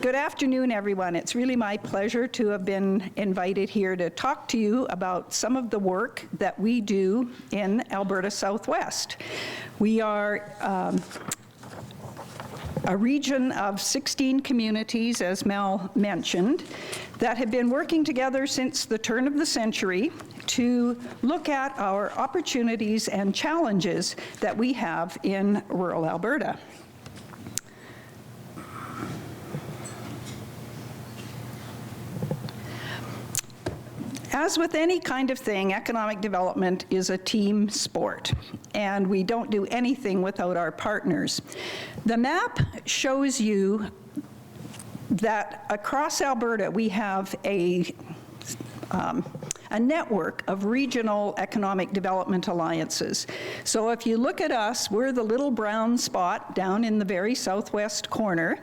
Good afternoon, everyone. It's really my pleasure to have been invited here to talk to you about some of the work that we do in Alberta Southwest. We are a region of 16 communities, as Mel mentioned, that have been working together since the turn of the century to look at our opportunities and challenges that we have in rural Alberta. As with any kind of thing, economic development is a team sport, and we don't do anything without our partners. The map shows you that across Alberta we have a network of regional economic development alliances. So if you look at us, we're the little brown spot down in the very southwest corner,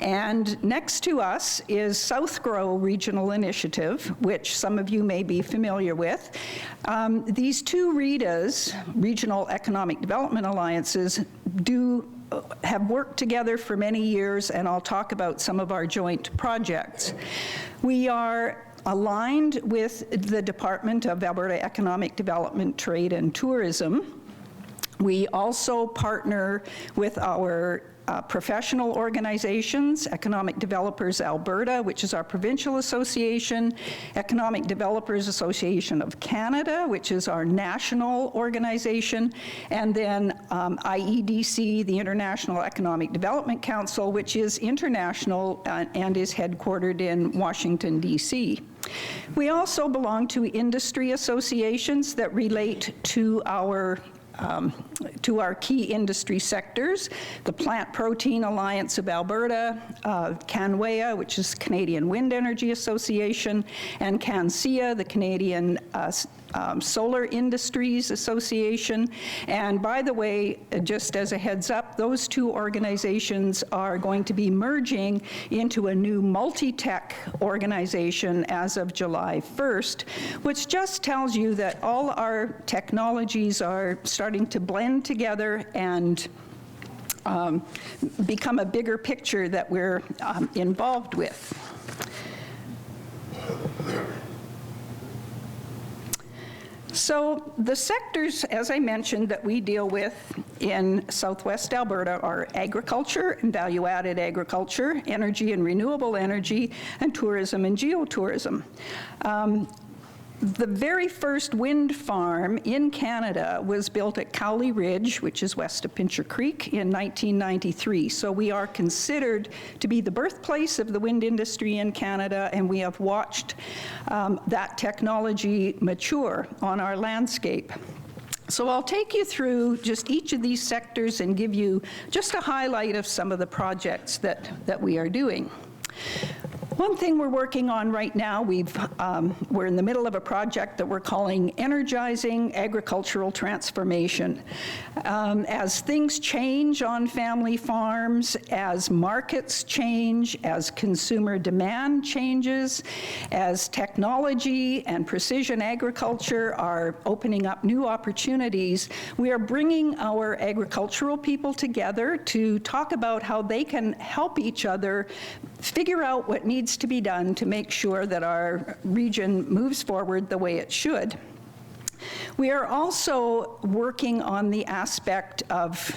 and next to us is South Grow Regional Initiative, which some of you may be familiar with. These two REDAs, Regional Economic Development Alliances, have worked together for many years, and I'll talk about some of our joint projects. We are aligned with the Department of Alberta Economic Development, Trade and Tourism. We also partner with our professional organizations, Economic Developers Alberta, which is our provincial association, Economic Developers Association of Canada, which is our national organization, and then IEDC, the International Economic Development Council, which is international and is headquartered in Washington, D.C. We also belong to industry associations that relate to our key industry sectors, the Plant Protein Alliance of Alberta, CanWEA, which is Canadian Wind Energy Association, and CanSEA, the Canadian Solar Industries Association. And by the way, just as a heads up, those two organizations are going to be merging into a new multi-tech organization as of July 1st, which just tells you that all our technologies are starting to blend together and become a bigger picture that we're involved with. So the sectors, as I mentioned, that we deal with in Southwest Alberta are agriculture and value-added agriculture, energy and renewable energy, and tourism and geotourism. The very first wind farm in Canada was built at Cowley Ridge, which is west of Pincher Creek, in 1993. So we are considered to be the birthplace of the wind industry in Canada, and we have watched that technology mature on our landscape. So I'll take you through just each of these sectors and give you just a highlight of some of the projects that we are doing. One thing we're working on right now, we're in the middle of a project that we're calling Energizing Agricultural Transformation. As things change on family farms, as markets change, as consumer demand changes, as technology and precision agriculture are opening up new opportunities, we are bringing our agricultural people together to talk about how they can help each other figure out what needs to be done to make sure that our region moves forward the way it should. We are also working on the aspect of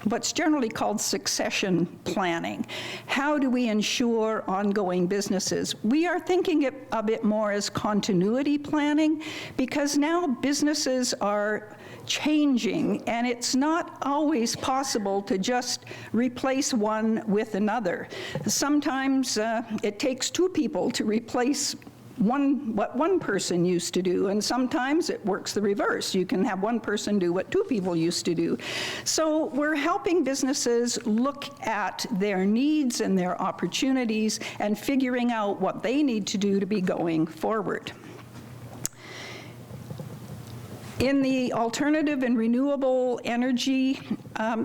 what's generally called succession planning. How do we ensure ongoing businesses? We are thinking of it more as continuity planning, because now businesses are changing, and it's not always possible to just replace one with another. Sometimes it takes two people to replace what one person used to do, and sometimes it works the reverse. You can have one person do what two people used to do. So we're helping businesses look at their needs and their opportunities and figuring out what they need to do to be going forward. In the alternative and renewable energy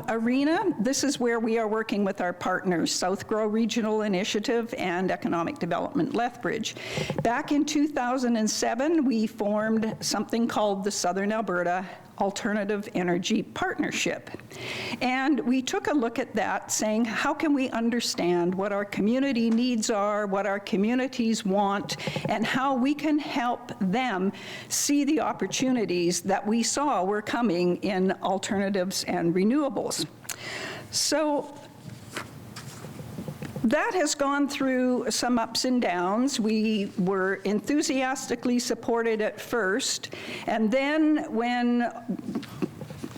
arena, this is where we are working with our partners, South Grow Regional Initiative and Economic Development Lethbridge. Back in 2007, we formed something called the Southern Alberta Alternative Energy Partnership. And we took a look at that, saying, how can we understand what our community needs are, what our communities want, and how we can help them see the opportunities that we saw were coming in alternatives and renewables. So that has gone through some ups and downs. We were enthusiastically supported at first, and then when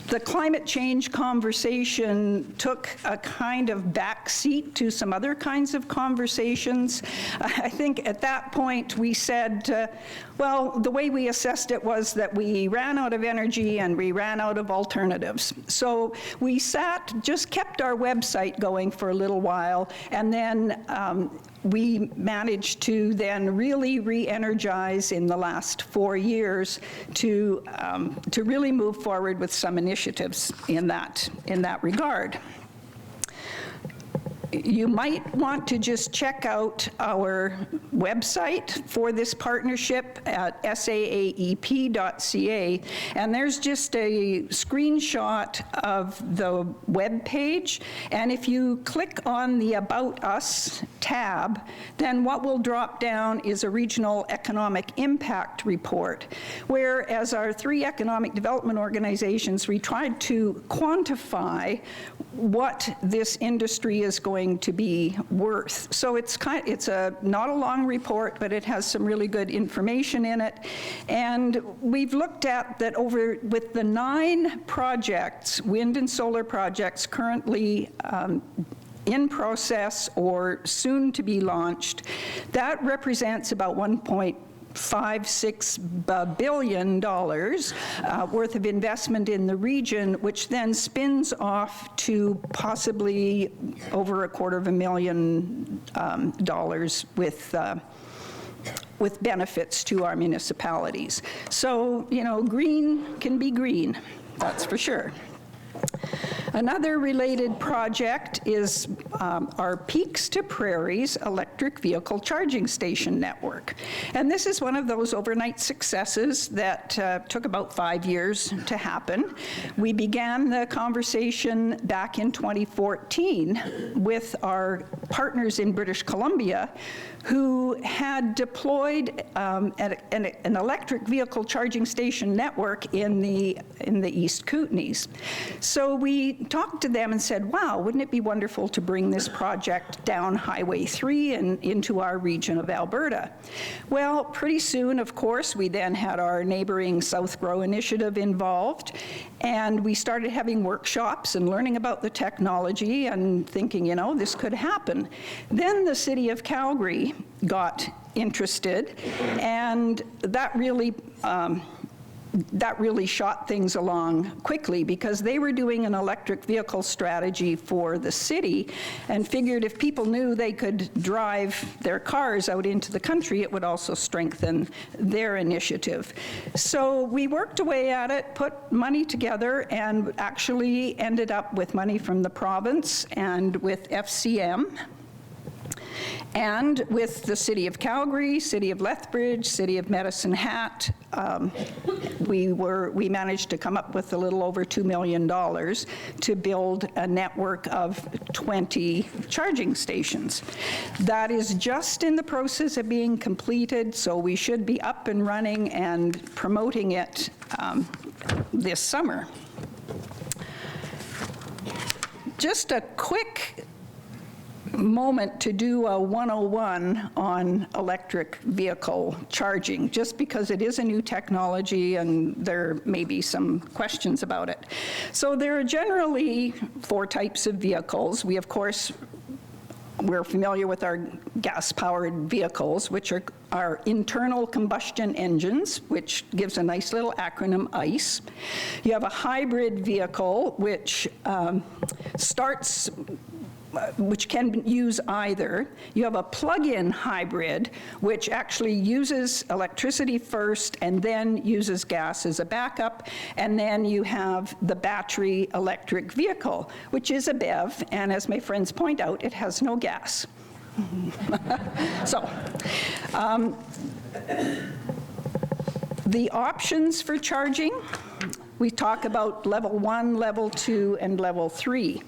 the climate change conversation took a kind of backseat to some other kinds of conversations, I think at that point we said, well, the way we assessed it was that we ran out of energy and we ran out of alternatives. So we just kept our website going for a little while, and then we managed to then really re-energize in the last 4 years to really move forward with some initiatives in that regard. You might want to just check out our website for this partnership at SAAEP.ca, and there's just a screenshot of the web page, and if you click on the About Us tab, then what will drop down is a regional economic impact report, where as our 3 economic development organizations, we tried to quantify what this industry is going to be worth. So it's not a long report, but it has some really good information in it. And we've looked at that with the 9 projects, wind and solar projects currently in process or soon to be launched, that represents about $1.56 billion worth of investment in the region, which then spins off to possibly over $250,000 with benefits to our municipalities. So, you know, green can be green, that's for sure. Another related project is our Peaks to Prairies electric vehicle charging station network. And this is one of those overnight successes that took about 5 years to happen. We began the conversation back in 2014 with our partners in British Columbia, who had deployed an electric vehicle charging station network in the East Kootenays. So we talked to them and said, wow, wouldn't it be wonderful to bring this project down Highway 3 and into our region of Alberta? Well, pretty soon, of course, we then had our neighboring South Grow initiative involved, and we started having workshops and learning about the technology and thinking, you know, this could happen. Then the city of Calgary got interested, and that really shot things along quickly, because they were doing an electric vehicle strategy for the city and figured if people knew they could drive their cars out into the country, it would also strengthen their initiative. So we worked away at it, put money together, and actually ended up with money from the province and with FCM, and with the City of Calgary, City of Lethbridge, City of Medicine Hat. We managed to come up with a little over $2 million to build a network of 20 charging stations. That is just in the process of being completed, so we should be up and running and promoting it this summer. Just a quick moment to do a 101 on electric vehicle charging, just because it is a new technology and there may be some questions about it. So there are generally 4 types of vehicles. We, of course, we're familiar with our gas-powered vehicles, which are our internal combustion engines, which gives a nice little acronym, ICE. You have a hybrid vehicle, which which can use either. You have a plug-in hybrid, which actually uses electricity first and then uses gas as a backup. And then you have the battery electric vehicle, which is a BEV, and as my friends point out, it has no gas. So, the options for charging we talk about level 1, level 2, and level 3.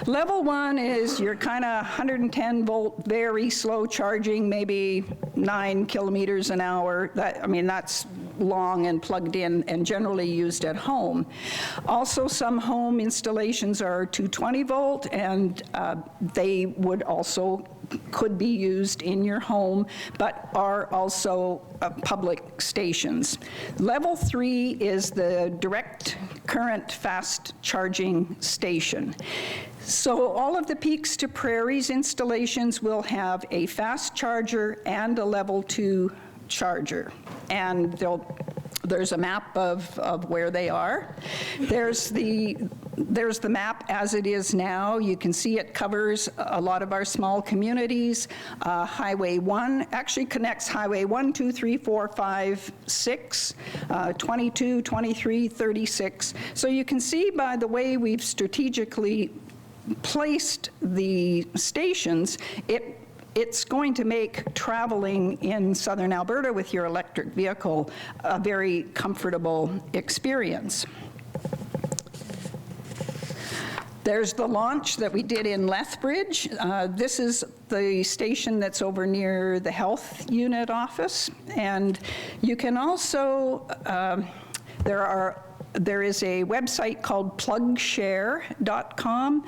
Level 1 is your kind of 110 volt, very slow charging, maybe 9 kilometers an hour. That's long and plugged in and generally used at home. Also, some home installations are 220 volt, and they would also could be used in your home, but are also public stations. Level 3 is the direct current fast charging station. So all of the Peaks to Prairies installations will have a fast charger and a level 2 charger. And there's a map of where they are. There's the map as it is now. You can see it covers a lot of our small communities. Highway 1 actually connects Highway 1, 2, 3, 4, 5, 6, 22, 23, 36. So you can see by the way we've strategically placed the stations, it's going to make traveling in southern Alberta with your electric vehicle a very comfortable experience. There's the launch that we did in Lethbridge. This is the station that's over near the health unit office. And you can also, there is a website called Plugshare.com.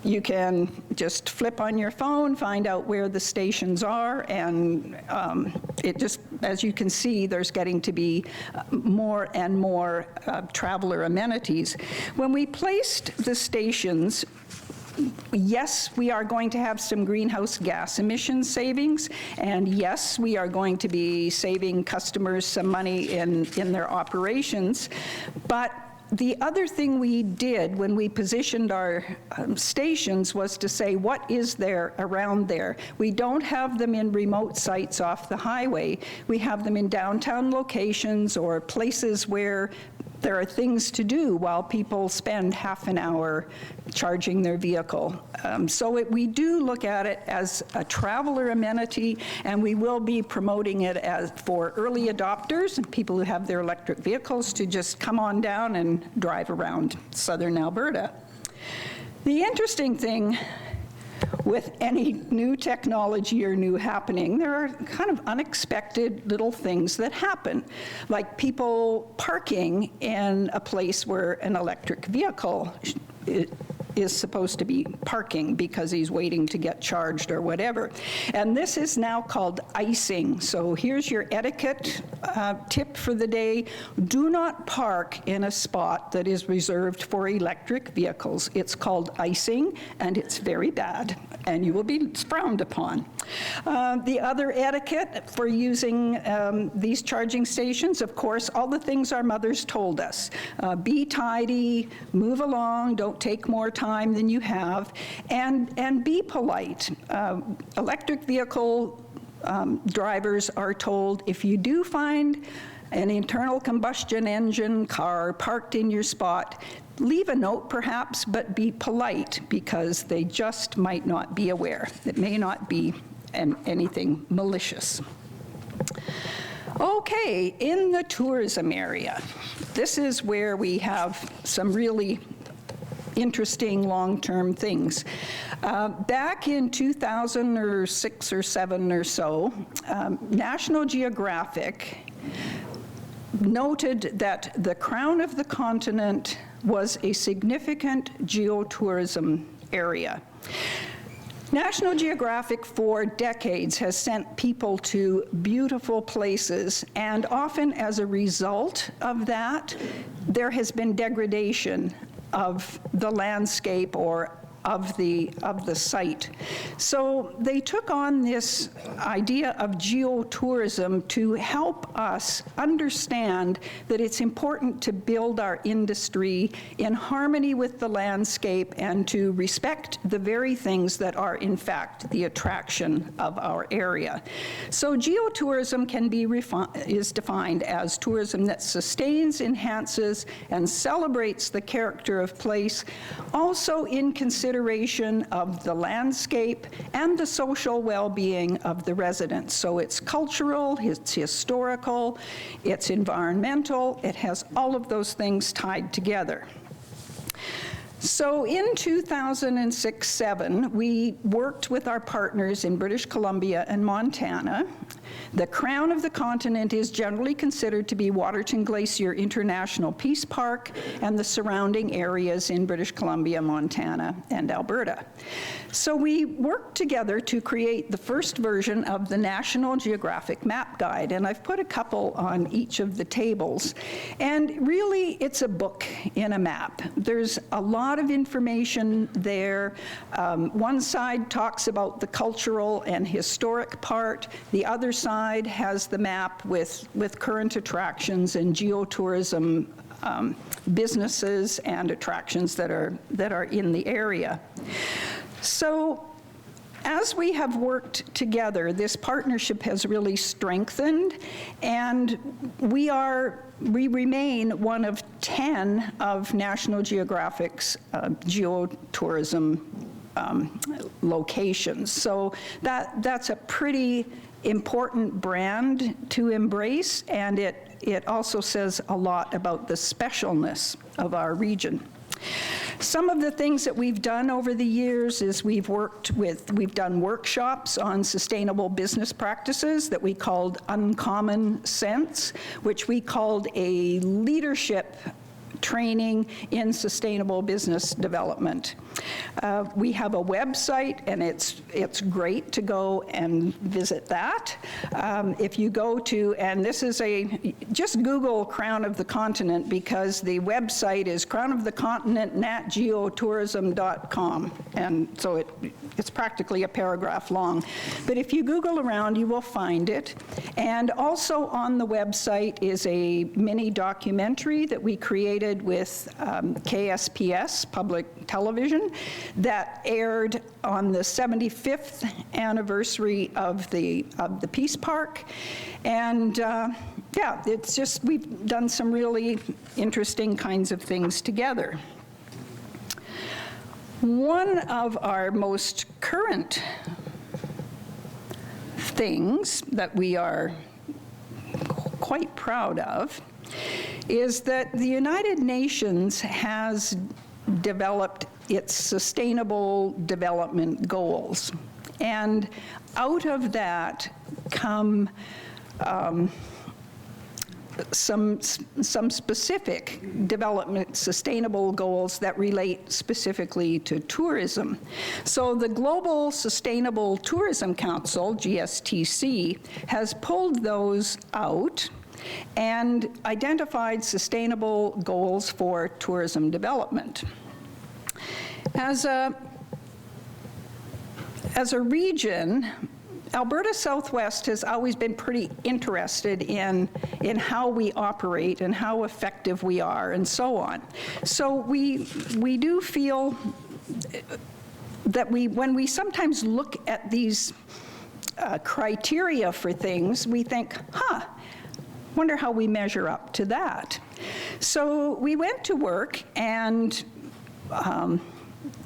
You can just flip on your phone, find out where the stations are, and it just, as you can see, there's getting to be more and more traveler amenities. When we placed the stations, yes, we are going to have some greenhouse gas emission savings, and yes, we are going to be saving customers some money in their operations, but the other thing we did when we positioned our stations was to say, what is there around there? We don't have them in remote sites off the highway. We have them in downtown locations or places where there are things to do while people spend half an hour charging their vehicle. We do look at it as a traveler amenity, and we will be promoting it as for early adopters and people who have their electric vehicles to just come on down and drive around southern Alberta. The interesting thing with any new technology or new happening, there are kind of unexpected little things that happen, like people parking in a place where an electric vehicle is supposed to be parking because he's waiting to get charged or whatever. And this is now called icing. So here's your etiquette tip for the day. Do not park in a spot that is reserved for electric vehicles. It's called icing, and it's very bad, and you will be frowned upon. The other etiquette for using these charging stations, of course, all the things our mothers told us. Be tidy, move along, don't take more time than you have, and be polite. Electric vehicle drivers are told if you do find an internal combustion engine car parked in your spot, leave a note perhaps, but be polite because they just might not be aware. It may not be anything malicious. Okay, in the tourism area, this is where we have some really interesting long-term things. Back in 2006 or 7 or so, National Geographic noted that the crown of the continent was a significant geotourism area. National Geographic for decades has sent people to beautiful places, and often as a result of that, there has been degradation of the landscape or of the site. So they took on this idea of geotourism to help us understand that it's important to build our industry in harmony with the landscape and to respect the very things that are in fact the attraction of our area. So geotourism is defined as tourism that sustains, enhances, and celebrates the character of place, also in consideration consideration of the landscape and the social well-being of the residents. So it's cultural, it's historical, it's environmental, it has all of those things tied together. So in 2006-07, we worked with our partners in British Columbia and Montana. The crown of the continent is generally considered to be Waterton Glacier International Peace Park and the surrounding areas in British Columbia, Montana, and Alberta. So we worked together to create the first version of the National Geographic Map Guide, and I've put a couple on each of the tables. And really, it's a book in a map. There's a lot of information there. One side talks about the cultural and historic part. The other side has the map with current attractions and geotourism businesses and attractions that are in the area. So as we have worked together, this partnership has really strengthened, and we remain one of 10 of National Geographic's geotourism locations. So that's a pretty important brand to embrace, and it also says a lot about the specialness of our region. Some of the things that we've done over the years is we've done workshops on sustainable business practices that we called Uncommon Sense, which we called a leadership training in sustainable business development. We have a website, and it's great to go and visit that. If you go to, and this is just Google Crown of the Continent, because the website is crownofthecontinent.natgeotourism.com, and so it's practically a paragraph long. But if you Google around, you will find it. And also on the website is a mini documentary that we created with KSPS, Public Television, that aired on the 75th anniversary of the Peace Park. And yeah, it's just, we've done some really interesting kinds of things together. One of our most current things that we are quite proud of is that the United Nations has developed its Sustainable Development Goals. And out of that come some specific development sustainable goals that relate specifically to tourism. So the Global Sustainable Tourism Council, GSTC, has pulled those out and identified sustainable goals for tourism development. As a region, Alberta Southwest has always been pretty interested in how we operate and how effective we are and so on. So we do feel that when we sometimes look at these criteria for things, we think, wonder how we measure up to that. So we went to work and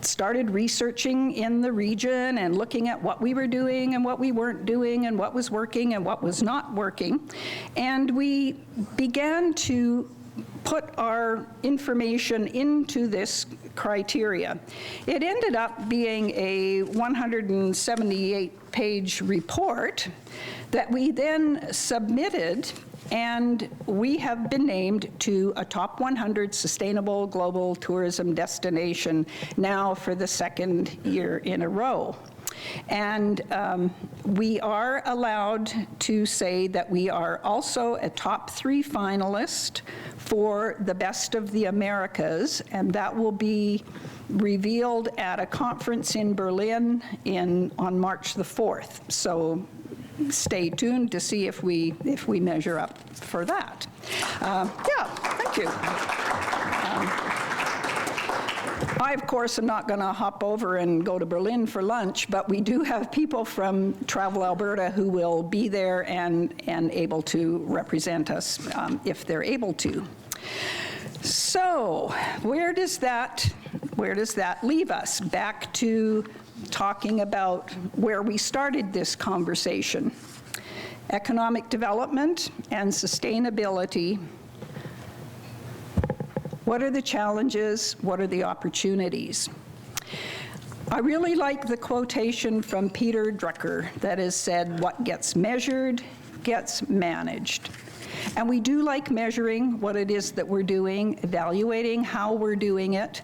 started researching in the region and looking at what we were doing and what we weren't doing and what was working and what was not working. And we began to put our information into this criteria. It ended up being a 178-page report that we then submitted, and we have been named to a top 100 sustainable global tourism destination now for the second year in a row. And we are allowed to say that we are also a top 3 finalist for the Best of the Americas, and that will be revealed at a conference in Berlin on March the 4th. So stay tuned to see if we measure up for that. Yeah, thank you. I, of course, am not going to hop over and go to Berlin for lunch, but we do have people from Travel Alberta who will be there and able to represent us if they're able to. So where does that leave us? Back to talking about where we started this conversation. Economic development and sustainability. What are the challenges? What are the opportunities? I really like the quotation from Peter Drucker that has said, "What gets measured gets managed." And we do like measuring what it is that we're doing, evaluating how we're doing it.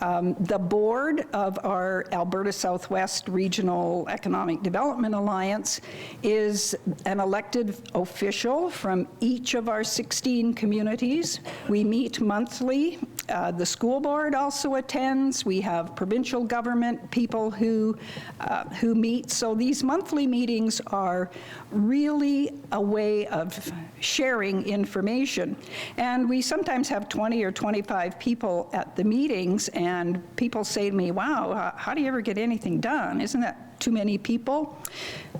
The board of our Alberta Southwest Regional Economic Development Alliance is an elected official from each of our 16 communities. We meet monthly. The school board also attends. We have provincial government people who meet. So these monthly meetings are really a way of sharing information. And we sometimes have 20 or 25 people at the meetings, and people say to me, "Wow, how do you ever get anything done? Isn't that too many people?"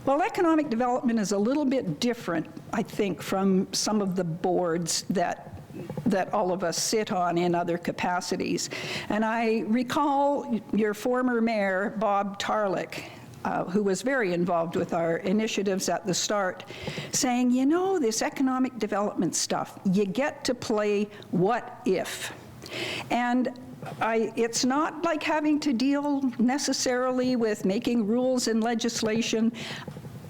Well, economic development is a little bit different, I think, from some of the boards that all of us sit on in other capacities. And I recall your former mayor, Bob Tarlick, who was very involved with our initiatives at the start, saying, "You know, this economic development stuff, you get to play what if." And it's not like having to deal necessarily with making rules and legislation.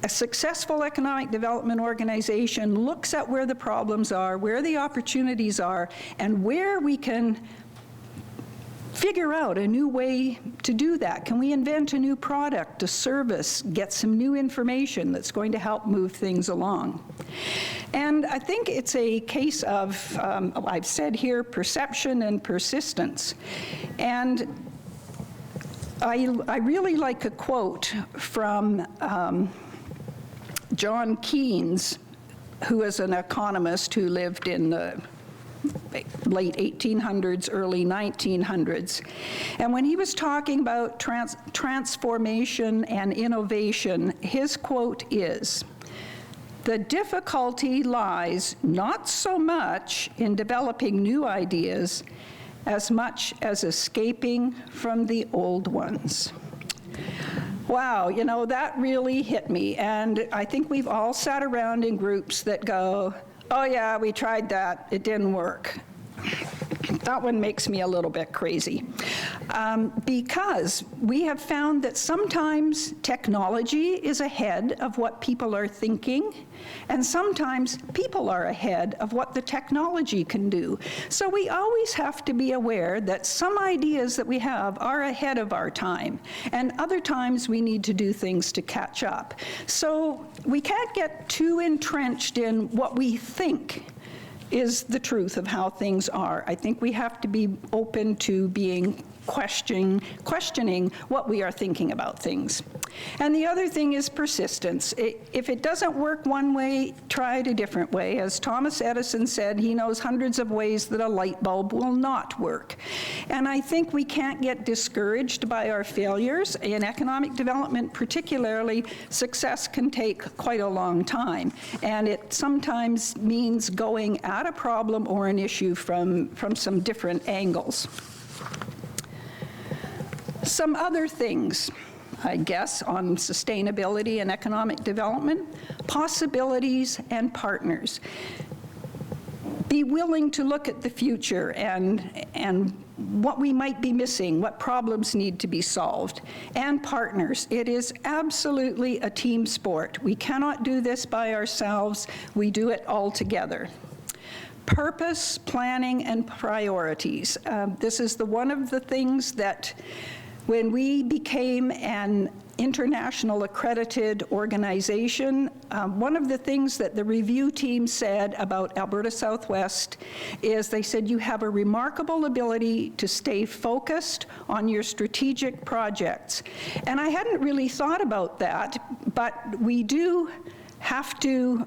A successful economic development organization looks at where the problems are, where the opportunities are, and where we can figure out a new way to do that. Can we invent a new product, a service, get some new information that's going to help move things along? And I think it's a case of, I've said here, perception and persistence. And I really like a quote from John Keynes, who is an economist who lived in the late 1800s, early 1900s. And when he was talking about transformation and innovation, his quote is, "The difficulty lies not so much in developing new ideas as much as escaping from the old ones." Wow, you know, that really hit me. And I think we've all sat around in groups that go, "Oh yeah, we tried that, it didn't work." That one makes me a little bit crazy. Because we have found that sometimes technology is ahead of what people are thinking, and sometimes people are ahead of what the technology can do. So we always have to be aware that some ideas that we have are ahead of our time, and other times we need to do things to catch up. So we can't get too entrenched in what we think is the truth of how things are. I think we have to be open to being questioning what we are thinking about things. And the other thing is persistence. If it doesn't work one way, try it a different way. As Thomas Edison said, he knows hundreds of ways that a light bulb will not work. And I think we can't get discouraged by our failures. In economic development particularly, success can take quite a long time. And it sometimes means going at a problem or an issue from some different angles. Some other things, I guess, on sustainability and economic development: possibilities and partners. Be willing to look at the future and what we might be missing, what problems need to be solved. And partners. It is absolutely a team sport. We cannot do this by ourselves. We do it all together. Purpose, planning, and priorities. This is one of the things that, when we became an international accredited organization, one of the things that the review team said about Alberta Southwest is they said, "You have a remarkable ability to stay focused on your strategic projects." And I hadn't really thought about that, but we do have to,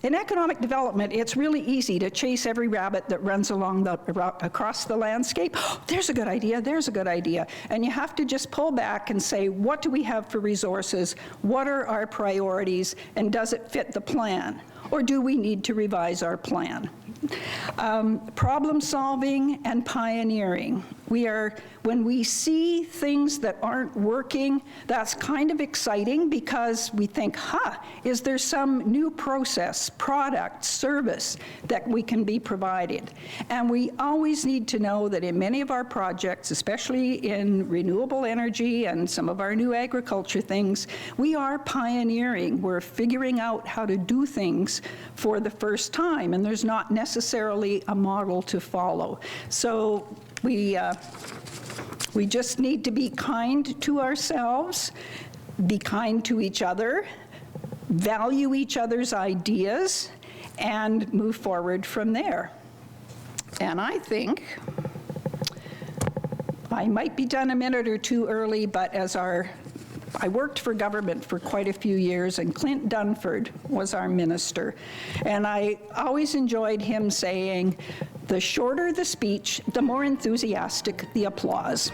in economic development, it's really easy to chase every rabbit that runs across the landscape. Oh, there's a good idea, there's a good idea. And you have to just pull back and say, what do we have for resources? What are our priorities? And does it fit the plan? Or do we need to revise our plan? Problem solving and pioneering. When we see things that aren't working, that's kind of exciting because we think, is there some new process, product, service that we can be provided? And we always need to know that in many of our projects, especially in renewable energy and some of our new agriculture things, we are pioneering. We're figuring out how to do things for the first time, and there's not necessarily a model to follow. So we just need to be kind to ourselves, be kind to each other, value each other's ideas, and move forward from there. And I think I might be done a minute or two early, but I worked for government for quite a few years, and Clint Dunford was our minister. And I always enjoyed him saying, the shorter the speech, the more enthusiastic the applause.